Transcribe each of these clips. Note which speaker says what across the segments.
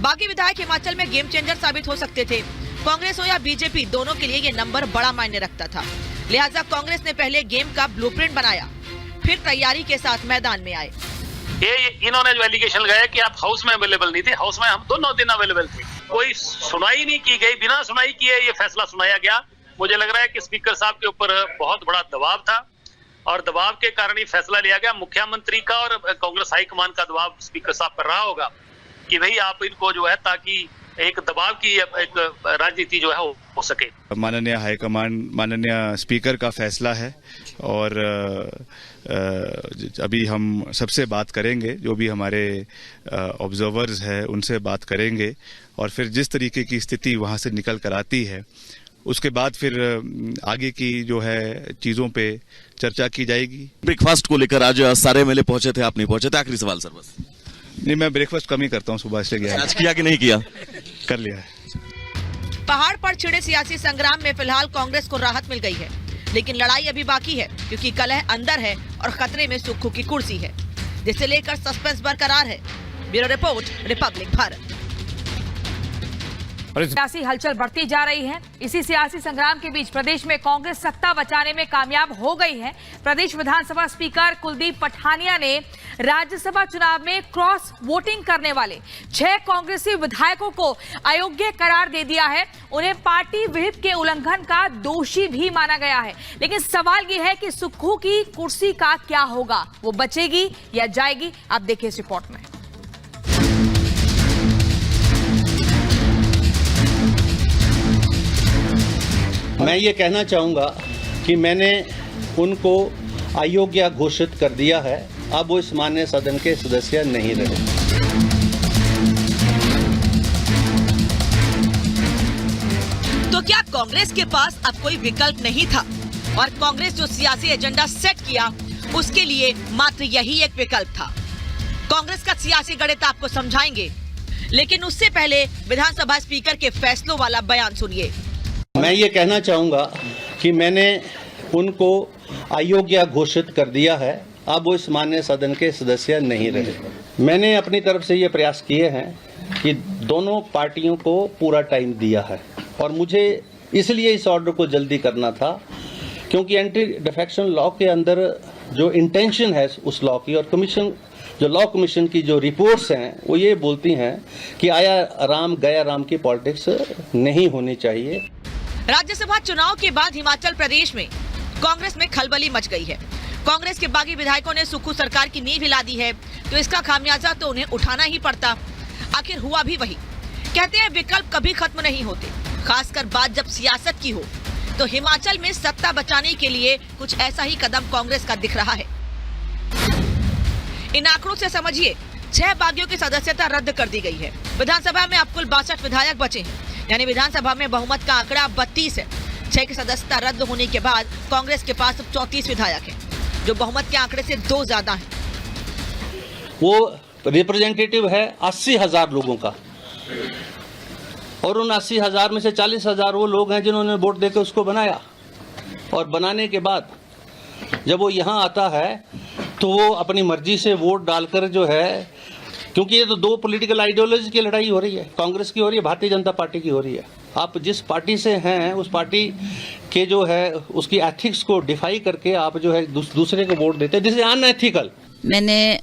Speaker 1: बाकी विधायक हिमाचल में गेम चेंजर साबित हो सकते थे। कांग्रेस हो या बीजेपी, दोनों के लिए ये नंबर बड़ा मायने रखता था। लिहाजा कांग्रेस ने पहले गेम का ब्लूप्रिंट बनाया, फिर तैयारी के साथ मैदान में आए।
Speaker 2: ये इन्होंने जो एलिगेशन लगाया कि आप हाउस में अवेलेबल नहीं थे, हाउस में हम दोनों दिन अवेलेबल थे। कोई सुनाई नहीं की गई, बिना सुनाई किए ये फैसला सुनाया गया। मुझे लग रहा है कि स्पीकर साहब के ऊपर बहुत बड़ा दबाव था और दबाव के कारण ही फैसला लिया गया। मुख्यमंत्री का और कांग्रेस हाईकमान का दबाव स्पीकर साहब पर रहा होगा कि भाई आप इनको जो है, ताकि एक दबाव की एक राजनीति जो है हो सके।
Speaker 3: माननीय हाईकमान, माननीय स्पीकर का फैसला है और अभी हम सबसे बात करेंगे, जो भी हमारे ऑब्जर्वर्स हैं उनसे बात करेंगे और फिर जिस तरीके की स्थिति वहां से निकल कर आती है उसके बाद फिर आगे की जो है चीजों पे चर्चा की जाएगी।
Speaker 4: ब्रेकफास्ट को लेकर आज सारे एमएलए पहुंचे थे, आप नहीं पहुंचे थे। आखिरी सवाल सर बस।
Speaker 3: नहीं, मैं ब्रेकफास्ट कम ही करता हूँ, सुबह से गया।
Speaker 4: आज किया कि नहीं किया?
Speaker 3: कर लिया है।
Speaker 1: पहाड़ पर छिड़े सियासी संग्राम में फिलहाल कांग्रेस को राहत मिल गई है, लेकिन लड़ाई अभी बाकी है, क्योंकि कलह अंदर है और खतरे में सुक्खू की कुर्सी है, जिसे लेकर सस्पेंस बरकरार है। Bureau report, Republic Bharat.
Speaker 5: सियासी हलचल बढ़ती जा रही है। इसी सियासी संग्राम के बीच प्रदेश में कांग्रेस सत्ता बचाने में कामयाब हो गई है। प्रदेश विधानसभा स्पीकर कुलदीप पठानिया ने राज्यसभा चुनाव में क्रॉस वोटिंग करने वाले 6 कांग्रेसी विधायकों को अयोग्य करार दे दिया है। उन्हें पार्टी व्हिप के उल्लंघन का दोषी भी माना गया है। लेकिन सवाल यह है कि सुक्खू की कुर्सी का क्या होगा, वो बचेगी या जाएगी? आप देखिए इस रिपोर्ट में।
Speaker 6: मैं ये कहना चाहूँगा कि मैंने उनको अयोग्य घोषित कर दिया है। अब वो इस माननीय सदन के सदस्य नहीं रहे।
Speaker 1: तो क्या कांग्रेस के पास अब कोई विकल्प नहीं था और कांग्रेस जो सियासी एजेंडा सेट किया उसके लिए मात्र यही एक विकल्प था? कांग्रेस का सियासी गणित आपको समझाएंगे, लेकिन उससे पहले विधानसभा स्पीकर के फैसलों वाला बयान सुनिए।
Speaker 6: मैं ये कहना चाहूँगा कि मैंने उनको अयोग्य घोषित कर दिया है। अब वो इस माननीय सदन के सदस्य नहीं रहे। मैंने अपनी तरफ से ये प्रयास किए हैं कि दोनों पार्टियों को पूरा टाइम दिया है और मुझे इसलिए इस ऑर्डर को जल्दी करना था क्योंकि एंटी डिफेक्शन लॉ के अंदर जो इंटेंशन है उस लॉ की, और कमीशन जो लॉ कमीशन की जो रिपोर्ट्स हैं वो ये बोलती हैं कि आया राम गया राम की पॉलिटिक्स नहीं होनी चाहिए।
Speaker 1: राज्यसभा चुनाव के बाद हिमाचल प्रदेश में कांग्रेस में खलबली मच गई है। कांग्रेस के बागी विधायकों ने सुक्खू सरकार की नींव हिला दी है, तो इसका खामियाजा तो उन्हें उठाना ही पड़ता। आखिर हुआ भी वही। कहते हैं विकल्प कभी खत्म नहीं होते, खासकर बात जब सियासत की हो। तो हिमाचल में सत्ता बचाने के लिए कुछ ऐसा ही कदम कांग्रेस का दिख रहा है। इन आंकड़ों से समझिए, 6 बागियों की सदस्यता रद्द कर दी गई है। विधानसभा में अब कुल 62 विधायक बचे हैं, यानी विधानसभा में बहुमत का आंकड़ा 32 है। 6 की सदस्यता रद्द होने के बाद कांग्रेस के पास अब 34 विधायक हैं, जो बहुमत के आंकड़े से 2 ज्यादा हैं।
Speaker 6: वो रिप्रेजेंटेटिव है 80,000 लोगों का और उन 80,000 में से 40,000 वो लोग हैं जिन्होंने वोट देकर उसको बनाया, और बनाने के बाद जब वो यहाँ आता है तो वो अपनी मर्जी से वोट डालकर जो है, क्योंकि ये तो 2 पॉलिटिकल आइडियोलॉजी की लड़ाई हो रही है, कांग्रेस की हो रही है, भारतीय जनता पार्टी की हो रही है। आप जिस पार्टी से हैं उस पार्टी के जो है उसकी एथिक्स को डिफाई करके आप जो है दूसरे को वोट देते हैं, दिस इज अनएथिकल।
Speaker 7: मैंने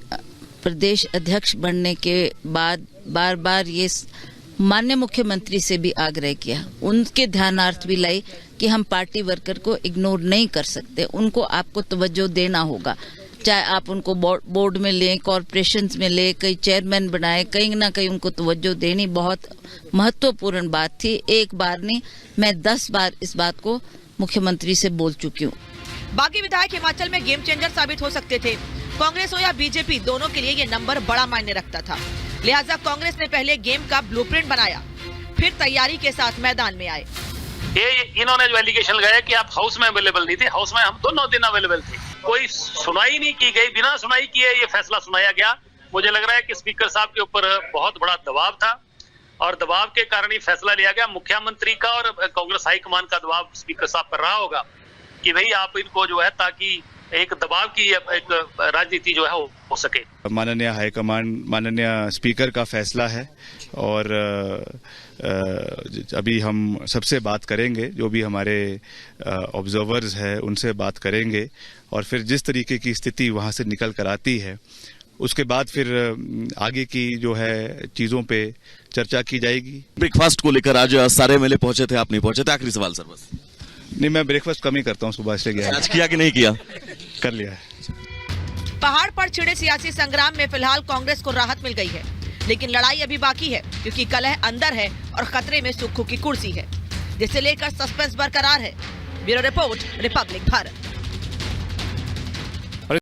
Speaker 7: प्रदेश अध्यक्ष बनने के बाद बार बार ये माननीय मुख्यमंत्री से भी आग्रह किया, उनके ध्यानार्थ भी लाई कि हम पार्टी वर्कर को इग्नोर नहीं कर सकते, उनको आपको तवज्जो देना होगा। चाहे आप उनको बोर्ड में लें, कॉरपोरेशंस में लें, कई चेयरमैन बनाए, कहीं ना कहीं उनको तवज्जो देनी बहुत महत्वपूर्ण बात थी। एक बार नहीं, मैं 10 बार इस बात को मुख्यमंत्री से बोल चुकी हूँ।
Speaker 1: बाकी विधायक हिमाचल में गेम चेंजर साबित हो सकते थे। कांग्रेस हो या बीजेपी, दोनों के लिए ये नंबर बड़ा मायने रखता था। लिहाजा कांग्रेस ने पहले गेम का ब्लूप्रिंट बनाया, फिर तैयारी के साथ मैदान में आए।
Speaker 2: ये इन्होंने जो एलिगेशन लगाया कि आप हाउस में अवेलेबल नहीं थे, हाउस में हम दोनों दिन अवेलेबल थे। कोई सुनाई नहीं की गई, बिना सुनाई किए ये फैसला सुनाया गया। मुझे लग रहा है कि स्पीकर साहब के ऊपर बहुत बड़ा दबाव था और दबाव के कारण ही फैसला लिया गया। मुख्यमंत्री का और कांग्रेस हाईकमान का दबाव स्पीकर साहब पर रहा होगा कि भाई आप इनको जो है, ताकि एक दबाव की एक राजनीति जो है हो सके।
Speaker 3: माननीय हाईकमान, माननीय स्पीकर का फैसला है और अभी हम सबसे बात करेंगे, जो भी हमारे ऑब्जर्वर्स हैं उनसे बात करेंगे और फिर जिस तरीके की स्थिति वहाँ से निकल कर आती है उसके बाद फिर आगे की जो है चीज़ों पे चर्चा की जाएगी।
Speaker 4: ब्रेकफास्ट को लेकर आज सारे एमएलए पहुंचे थे, आप नहीं पहुंचे थे, आखिरी सवाल सर बस।
Speaker 3: नहीं, मैं ब्रेकफास्ट कम ही करता हूँ, सुबह से गया
Speaker 4: आज किया कि नहीं किया?
Speaker 3: कर लिया है।
Speaker 1: पहाड़ पर छिड़े सियासी संग्राम में फिलहाल कांग्रेस को राहत मिल गई है, लेकिन लड़ाई अभी बाकी है क्योंकि कलह अंदर है और खतरे में सुक्खू की कुर्सी है, जिसे लेकर सस्पेंस बरकरार है। Bureau report, Republic Bharat.